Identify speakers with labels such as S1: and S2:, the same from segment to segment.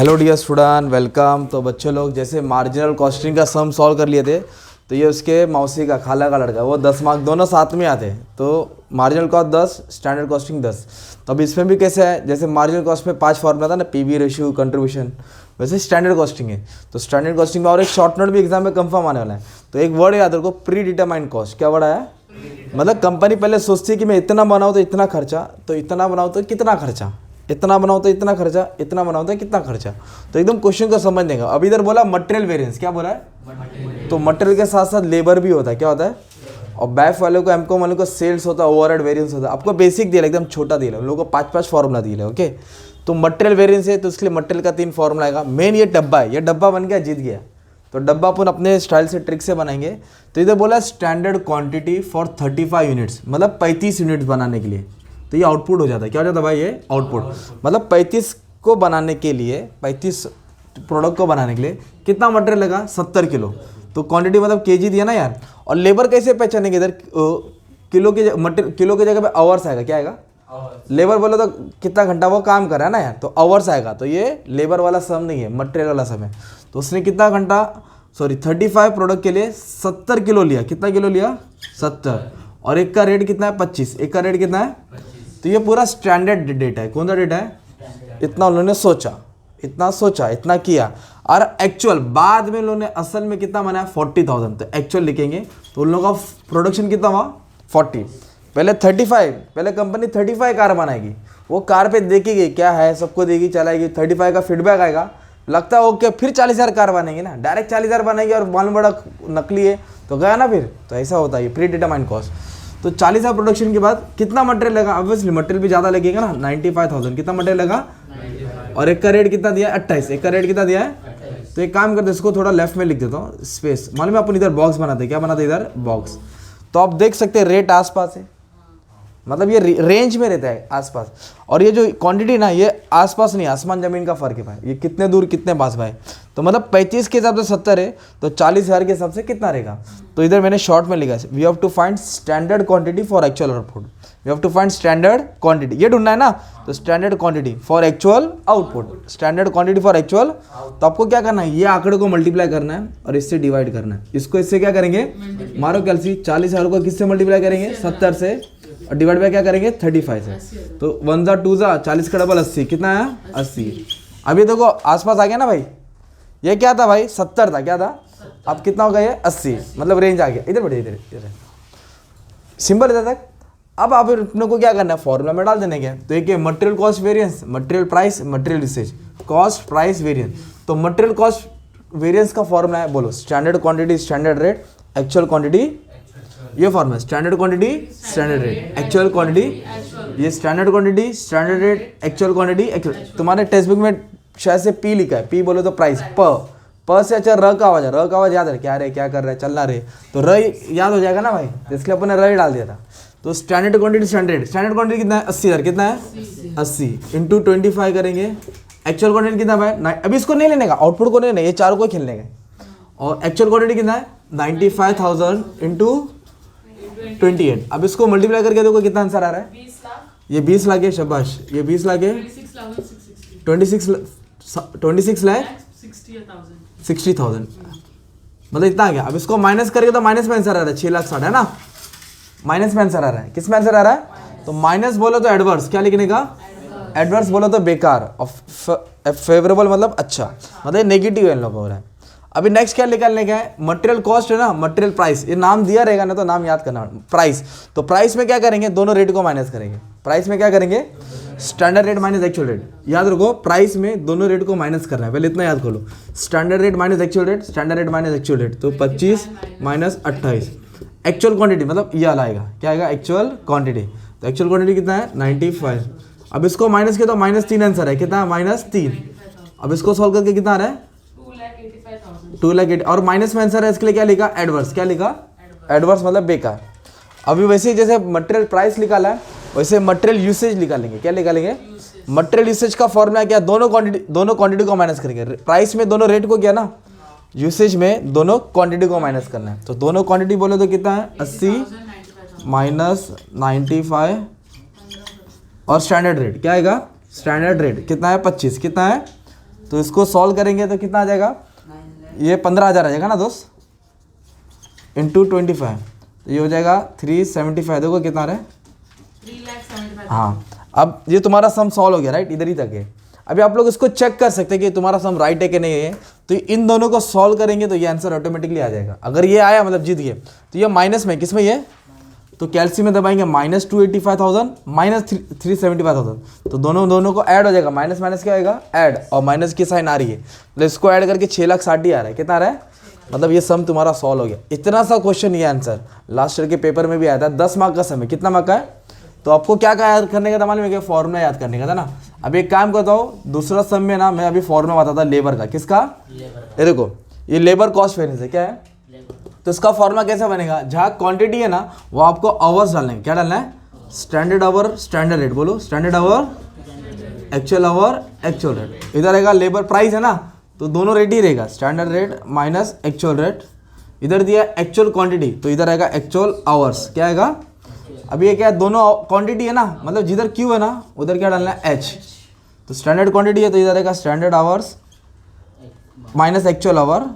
S1: Hello dear student, welcome. तो बच्चे लोग जैसे मार्जिनल कॉस्टिंग का सम सॉल्व कर लिए थे, तो ये उसके मौसी का खाला का लड़का, वो 10 मार्क दोनों साथ में आते हैं। तो मार्जिनल कॉस्ट 10, स्टैंडर्ड कॉस्टिंग 10। तो अब इसमें भी कैसे है, जैसे मार्जिनल कॉस्ट में 5 फॉर्मूला था ना, पीवी रेशियो, कंट्रीब्यूशन, वैसे स्टैंडर्ड कॉस्टिंग है। तो स्टैंडर्ड कॉस्टिंग में और एक शॉर्ट नोट भी एग्जाम में कंफर्म आने वाला है। तो एक वर्ड याद रखो, प्री डिटरमाइंड कॉस्ट। क्या वर्ड आया? मतलब कंपनी पहले सोचती है कि मैं इतना बनाऊँ तो इतना खर्चा, तो इतना बनाऊँ तो कितना खर्चा, इतना बनाओ तो इतना खर्चा, इतना बनाओ तो कितना खर्चा। तो एकदम क्वेश्चन को समझ देगा। अब इधर बोला मटेरियल वेरिएंस, क्या बोला है? तो मटेरियल के साथ साथ लेबर भी होता है। क्या होता है? और बैफ वाले को, एमकॉम वाले को सेल्स होता है, ओवरहेड वेरिएंस होता है। आपको बेसिक दिया, एकदम छोटा दिया, उन लोगों को 5-5 फॉर्मूला दिया। ओके, तो मटेरियल वेरिएंस है, तो इसके लिए मटेरियल का 3 फॉर्मूला आएगा। मेन ये डब्बा है, ये डब्बा बन गया, जीत गया। तो डब्बा अपन अपने स्टाइल से ट्रिक से बनाएंगे। तो इधर बोला स्टैंडर्ड क्वांटिटी फॉर 35 यूनिट्स, मतलब 35 यूनिट्स बनाने के लिए। तो ये आउटपुट हो जाता है। क्या हो जाता है भाई? ये आउटपुट। मतलब 35 को बनाने के लिए, 35 प्रोडक्ट को बनाने के लिए कितना मटेरियल लगा? 70 किलो। तो क्वांटिटी मतलब केजी दिया ना यार। और लेबर कैसे पहचानेंगे? इधर किलो के मटेरियल, किलो की जगह पे आवर्स आएगा। क्या आएगा? लेबर बोलो तो कितना घंटा वो काम कर रहा है ना यार, तो आवर्स आएगा। तो ये लेबर वाला सम नहीं है, मटेरियल वाला सम है। तो उसने कितना घंटा, 35 प्रोडक्ट के लिए 70 किलो लिया। कितना किलो लिया? 70। और एक का रेट कितना है? 25। एक का रेट कितना है? तो ये पूरा स्टैंडर्ड डेटा है। कौन सा डेटा है? इतना उन्होंने सोचा, इतना किया। और एक्चुअल बाद में उन्होंने असल में कितना बनाया? 40,000। तो एक्चुअल लिखेंगे तो उन लोगों का प्रोडक्शन कितना हुआ? 40। पहले 35, पहले कंपनी 35 कार बनाएगी। वो कार पे देखेगी क्या है, सबको देगी, चलाएगी, 35 का फीडबैक आएगा, लगता है ओके, फिर 40,000 कार बनेगी ना। डायरेक्ट 40,000 बनेगी और मालूम बड़ा नकली है तो गया ना फिर। तो ऐसा होता है ये प्री डिटरमाइंड कॉस्ट। तो 40,000 प्रोडक्शन के बाद कितना मटेरियल लगा? ऑब्वियसली मटेरियल भी ज़्यादा लगेगा ना, 95,000। कितना मटेरियल लगा? और एक का रेट कितना दिया है? 28। एक का रेट कितना दिया है? तो एक काम करते, इसको थोड़ा लेफ्ट में लिख देता हूँ, स्पेस। मालूम है अपन इधर बॉक्स बनाते हैं। क्या बनाते हैं? इधर बॉक्स। तो आप देख सकते हैं रेट आसपास है, मतलब ये रेंज में रहता है आसपास। और ये जो क्वांटिटी ना, ये आसपास नहीं, आसमान जमीन का फर्क है भाई। ये कितने दूर कितने पास भाई। तो मतलब 35 के हिसाब से 70 है, तो 40,000 के हिसाब से कितना रहेगा? तो इधर मैंने शॉर्ट में लिखा है, we have to find standard quantity for actual output. We have to find standard quantity, ये ढूंढना है ना। तो standard quantity for actual output, standard quantity for actual. तो आपको क्या करना है? ये आंकड़े को मल्टीप्लाई करना है और इससे डिवाइड करना है। इसको इससे क्या करेंगे? मारो कैलसी, 40,000 को किससे मल्टीप्लाई करेंगे? 70 से, और डिवाइड बाय क्या करेंगे? 35 से। तो 1 जा 2 जा 40 का डबल 80। कितना आया? 80। अभी देखो आसपास आ गया ना भाई। ये क्या था भाई? 70 था। क्या था? अब कितना हो गया? ये 80, मतलब रेंज आ गया। इधर बढ़े, इधर सिंपल इधर तक। अब आप अपने को क्या करना है? फॉर्मूला में डाल देने के। तो एक material cost variance, material price, material usage, cost price variance. तो मटेरियल कॉस्ट वेरिएंस का फॉर्मूला है, बोलो, standard quantity standard rate, actual quantity. ये formula standard quantity standard rate, actual quantity. ये standard quantity standard rate, actual quantity actual. तुम्हारे textbook में शायद से पी लिखा है, पी बोलो तो प्राइस, प से अच्छा र का आवाज है, र का आवाज याद है, क्या रे, क्या कर रहा है, चलना रे, तो र याद हो जाएगा ना भाई। तो इसलिए अपन ने र डाल दिया था। तो standard quantity standard, standard quantity कितना है? 80,000। कितना है? 80 इंटू 25 करेंगे। एक्चुअल क्वांटिटी कितना भाई? अभी इसको नहीं लेने का, आउटपुट को नहीं लेने, ये चारों को खेलने का। और एक्चुअल क्वांटिटी कितना है? 95,000 इंटू 28। अब इसको मल्टीप्लाई करके देखो कितना आंसर आ रहा है? ये 20 लाख है, शाबाश। ये 20 लाख है, 26 लाख 60,000, मतलब इतना आ गया। अब इसको माइनस करके तो माइनस में आंसर आ रहा है, 6 लाख 60 है ना, माइनस में आंसर आ रहा है। किस में आंसर आ रहा है? तो माइनस बोलो तो एडवर्स, क्या लिखने का? एडवर्स बोलो तो बेकार, और फेवरेबल मतलब अच्छा, मतलब नेगेटिव इन लोगों हो रहा है। अभी नेक्स्ट क्या निकालने का है? मटेरियल कॉस्ट है ना, मटेरियल प्राइस, ये नाम दिया रहेगा ना, तो नाम याद करना, प्राइस। तो प्राइस में क्या करेंगे? दोनों रेट को माइनस करेंगे। प्राइस में क्या करेंगे? Standard rate minus actual rate. याद रखो, प्राइस में दोनों रेट को माइनस करना है, पहले इतना याद कर लो। Standard rate minus actual rate, standard rate minus actual rate, तो 25 माइनस 28। एक्चुअल क्वांटिटी मतलब ये आएगा, क्या आएगा? Actual quantity. तो एक्चुअल क्वांटिटी कितना है? 95। अब इसको माइनस किया तो -3 आंसर है, कितना? -3। अब इसको सॉल्व करके कितना आ रहा है? 2,80,000। और माइनस में आंसर है, इसके लिए क्या लिखा? एडवर्स। क्या लिखा? एडवर्स मतलब बेकार। अभी वैसे ही जैसे मटेरियल प्राइस निकाला है, वैसे मटेरियल यूसेज निकालेंगे। क्या निकालेंगे? मटेरियल यूसेज का फॉर्मूला क्या? दोनों क्वांटिटी को माइनस करेंगे। प्राइस में दोनों रेट को किया ना, यूसेज में दोनों क्वांटिटी को माइनस करना है। तो दोनों क्वांटिटी बोले तो कितना है? 80 माइनस 95 और स्टैंडर्ड रेट क्या आएगा? स्टैंडर्ड रेट कितना है? 25। कितना है? तो इसको सॉल्व करेंगे तो कितना आ जाएगा, ये 15,000 आ जाएगा ना दोस्त, इंटू 25, तो ये हो जाएगा 375। देखो कितना आ रहा है,
S2: 3,75,000।
S1: हाँ। अब ये तुम्हारा सम सॉल्व हो गया राइट, इधर ही तक है। अभी आप लोग इसको चेक कर सकते हैं कि तुम्हारा सम राइट है कि नहीं है। तो इन दोनों को सॉल्व करेंगे तो ये आंसर ऑटोमेटिकली आ जाएगा। अगर ये आया मतलब जीत गए। तो ये माइनस में, किस में ये, तो कैलसी में दबाएंगे -285,000 -375,000, तो दोनों को ऐड हो जाएगा। माइनस माइनस क्या आएगा, ऐड, और माइनस की साइन आ रही है, मतलब इसको ऐड करके 6,60,000 आ रहा है। कितना आ रहा है, मतलब ये सम तुम्हारा सॉल्व हो गया। इतना सा क्वेश्चन, ये आंसर लास्ट ईयर के पेपर में भी आया था। 10 मार्क का सम है। कितना मार्क का है, तो आपको क्या याद करने का था मालूम है, फॉर्मूला याद करने का था ना। अब एक काम करता हूँ, दूसरा सम में ना मैं अभी फॉर्मूला बताता लेबर का। किसका, ये देखो, ये लेबर कॉस्ट वेरिएंस है, क्या है, तो इसका फॉर्मूला कैसे बनेगा, जहाँ क्वांटिटी है ना वो आपको आवर्स डालने हैं। क्या डालना है, स्टैंडर्ड आवर स्टैंडर्ड रेट, बोलो standard our actual our actual rate. इधर रहेगा लेबर प्राइस है ना, तो दोनों रेट ही रहेगा, standard rate minus actual rate. इधर दिया एक्चुअल क्वांटिटी, तो इधर आएगा एक्चुअल आवर्स। क्या आएगा, अब ये क्या है, दोनों क्वांटिटी है ना, मतलब जिधर क्यू है ना उधर क्या डालना है, एच। तो स्टैंडर्ड क्वांटिटी है तो इधर आएगा standard hours minus actual our,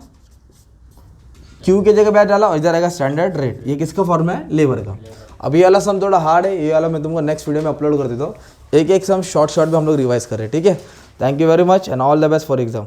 S1: Q की जगह पे डाला, और इधर आएगा स्टैंडर्ड रेट। ये किसका फॉर्म है, लेबर का। अब ये वाला सम थोड़ा हार्ड है, ये वाला मैं तुमको नेक्स्ट वीडियो में अपलोड कर देता हूँ। एक सम शॉर्ट में हम लोग रिवाइज कर रहे हैं, ठीक है। Thank you very much and all the best for exam.